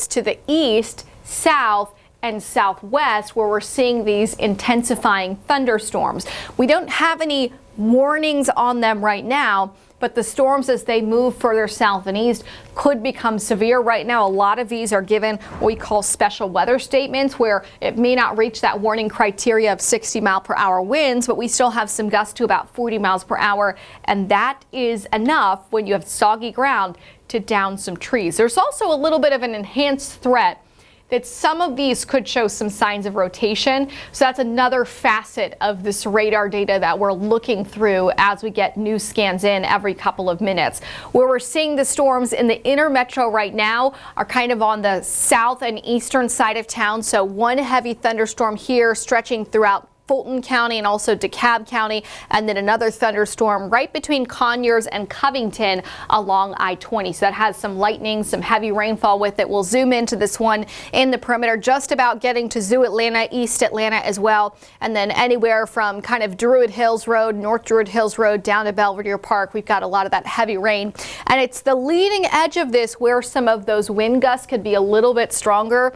to the east, south, and southwest, where we're seeing these intensifying thunderstorms. We don't have any warnings on them right now, but the storms, as they move further south and east, could become severe. Right now, a lot of these are given what we call special weather statements, where it may not reach that warning criteria of 60-mile-per-hour winds, but we still have some gusts to about 40 miles per hour, and that is enough when you have soggy ground to down some trees. There's also a little bit of an enhanced threat that some of these could show some signs of rotation. So that's another facet of this radar data that we're looking through as we get new scans in every couple of minutes. Where we're seeing the storms in the inner metro right now are kind of on the south and eastern side of town. So one heavy thunderstorm here stretching throughout Fulton County and also DeKalb County, and then another thunderstorm right between Conyers and Covington along I-20. So that has some lightning, some heavy rainfall with it. We'll zoom into this one in the perimeter, just about getting to Zoo Atlanta, East Atlanta as well, and then anywhere from kind of Druid Hills Road, North Druid Hills Road down to Belvedere Park. We've got a lot of that heavy rain, and it's the leading edge of this where some of those wind gusts could be a little bit stronger.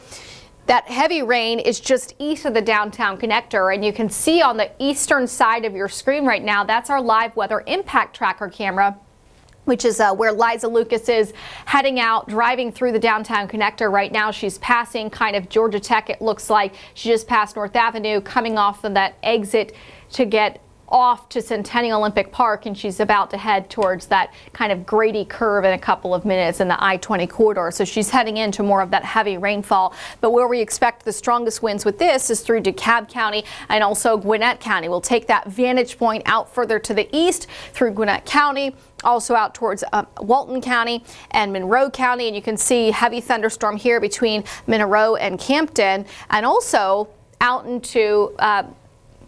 That heavy rain is just east of the downtown connector, and you can see on the eastern side of your screen right now, that's our live weather impact tracker camera, which is where Liza Lucas is heading out, driving through the downtown connector right now. She's passing kind of Georgia Tech, it looks like. She just passed North Avenue, coming off of that exit to get off to Centennial Olympic Park, and she's about to head towards that kind of Grady curve in a couple of minutes in the I-20 corridor. So she's heading into more of that heavy rainfall. But where we expect the strongest winds with this is through DeKalb County and also Gwinnett County. We'll take that vantage point out further to the east through Gwinnett County, also out towards Walton County and Monroe County. And you can see heavy thunderstorm here between Monroe and Campton, and also out into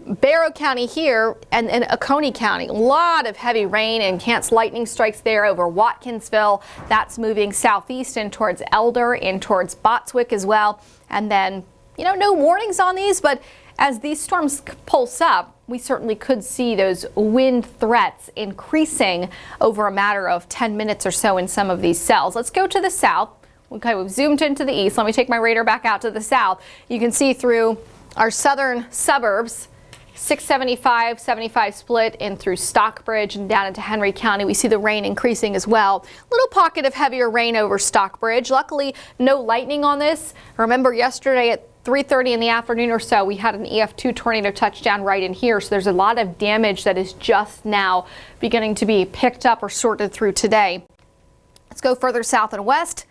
Barrow County here and Oconee County. A lot of heavy rain and chance lightning strikes there over Watkinsville. That's moving southeast and towards Elder and towards Botswick as well. And then, no warnings on these, but as these storms pulse up, we certainly could see those wind threats increasing over a matter of 10 minutes or so in some of these cells. Let's go to the south. Okay, we've zoomed into the east. Let me take my radar back out to the south. You can see through our southern suburbs, 675, 75 split in through Stockbridge and down into Henry County. We see the rain increasing as well. Little pocket of heavier rain over Stockbridge. Luckily, no lightning on this. Remember yesterday at 3:30 in the afternoon or so, we had an EF2 tornado touchdown right in here. So there's a lot of damage that is just now beginning to be picked up or sorted through today. Let's go further south and west.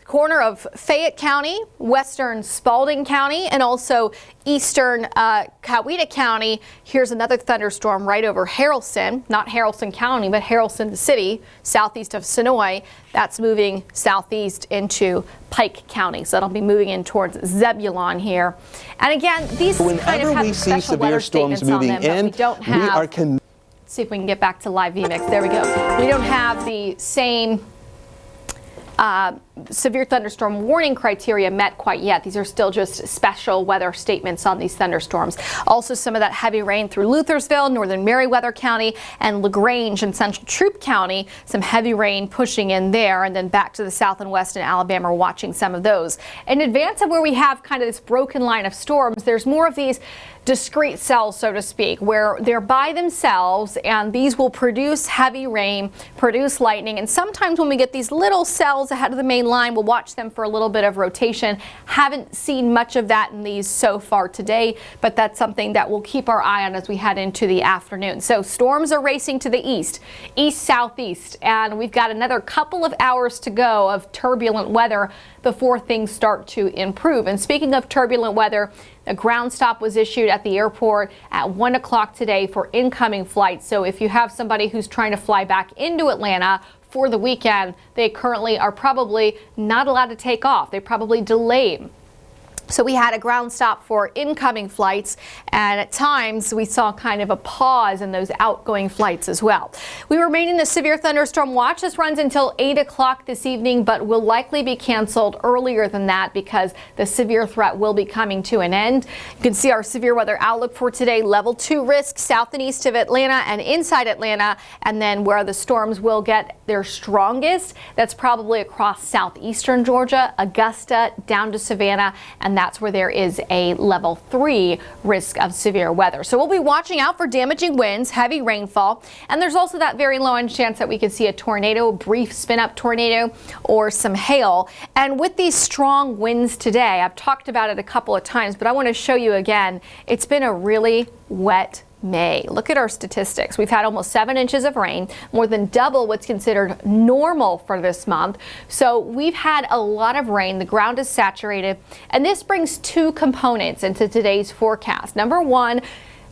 Corner of Fayette County, western Spalding County, and also eastern Coweta County. Here's another thunderstorm right over Haralson, not Haralson County, but Haralson the city, southeast of Sonoy. That's moving southeast into Pike County. So that'll be moving in towards Zebulon here. And again, these kind of have special weather statements on them, but we don't have. Let's see if we can get back to live VMix. There we go. We don't have the same severe thunderstorm warning criteria met quite yet. These are still just special weather statements on these thunderstorms. Also, some of that heavy rain through Luthersville, northern Meriwether County, and LaGrange and central Troup County. Some heavy rain pushing in there, and then back to the south and west in Alabama, watching some of those. In advance of where we have kind of this broken line of storms, there's more of these discrete cells, so to speak, where they're by themselves, and these will produce heavy rain, produce lightning, and sometimes when we get these little cells ahead of the main line, we'll watch them for a little bit of rotation. Haven't seen much of that in these so far today, but that's something that we'll keep our eye on as we head into the afternoon. So storms are racing to the east, southeast, and we've got another couple of hours to go of turbulent weather before things start to improve. And speaking of turbulent weather, a ground stop was issued at the airport at 1 o'clock today for incoming flights. So if you have somebody who's trying to fly back into Atlanta for the weekend, they currently are probably not allowed to take off. They probably delayed So we had a ground stop for incoming flights, and at times we saw kind of a pause in those outgoing flights as well. We remain in the severe thunderstorm watch. This runs until 8 o'clock this evening, but will likely be canceled earlier than that because the severe threat will be coming to an end. You can see our severe weather outlook for today. Level 2 risk south and east of Atlanta and inside Atlanta, and then where the storms will get their strongest, that's probably across southeastern Georgia, Augusta, down to Savannah, and that's where there is a level 3 risk of severe weather. So we'll be watching out for damaging winds, heavy rainfall, and there's also that very low end chance that we could see a tornado, a brief spin up tornado, or some hail. And with these strong winds today, I've talked about it a couple of times, but I want to show you again, it's been a really wet May. Look at our statistics. We've had almost 7 inches of rain, more than double what's considered normal for this month. So we've had a lot of rain. The ground is saturated, and this brings 2 components into today's forecast. Number 1,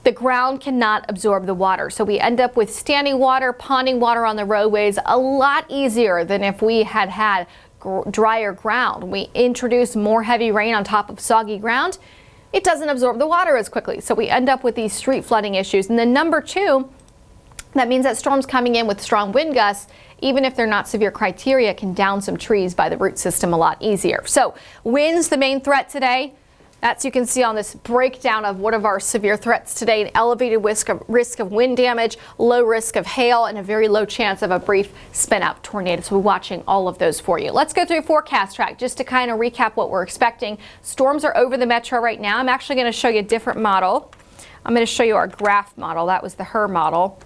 the ground cannot absorb the water. So we end up with standing water, ponding water on the roadways a lot easier than if we had drier ground. We introduce more heavy rain on top of soggy ground. It doesn't absorb the water as quickly. So we end up with these street flooding issues. And then number 2, that means that storms coming in with strong wind gusts, even if they're not severe criteria, can down some trees by the root system a lot easier. So winds, the main threat today. That's, you can see on this breakdown of what of our severe threats today: an elevated risk of wind damage, low risk of hail, and a very low chance of a brief spin up tornado. So we're watching all of those for you. Let's go through forecast track just to kind of recap what we're expecting. Storms are over the metro right now. I'm actually going to show you a different model. I'm going to show you our graph model. That was the HRRR model.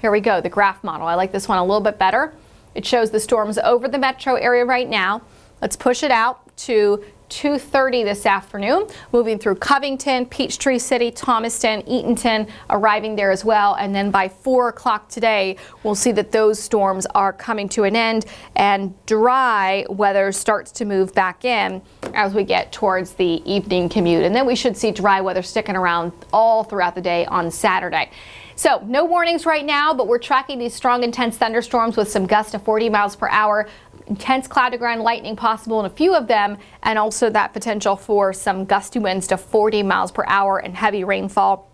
Here we go, the graph model. I like this one a little bit better. It shows the storms over the metro area right now. Let's push it out to 2:30 this afternoon, moving through Covington, Peachtree City, Thomaston, Eatonton, arriving there as well. And then by 4 o'clock today, we'll see that those storms are coming to an end and dry weather starts to move back in as we get towards the evening commute. And then we should see dry weather sticking around all throughout the day on Saturday. So no warnings right now, but we're tracking these strong, intense thunderstorms with some gusts to 40 miles per hour. Intense cloud to ground lightning possible in a few of them, and also that potential for some gusty winds to 40 miles per hour and heavy rainfall.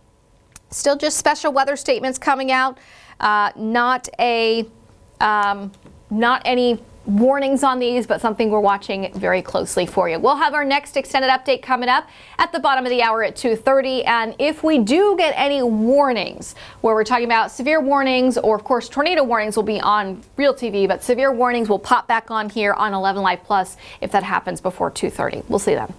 Still just special weather statements coming out. Not any warnings on these, but something we're watching very closely for you. We'll have our next extended update coming up at the bottom of the hour at 2:30. And if we do get any warnings where we're talking about severe warnings, or of course tornado warnings will be on Real TV, but severe warnings will pop back on here on 11 Live Plus if that happens before 2:30. We'll see them.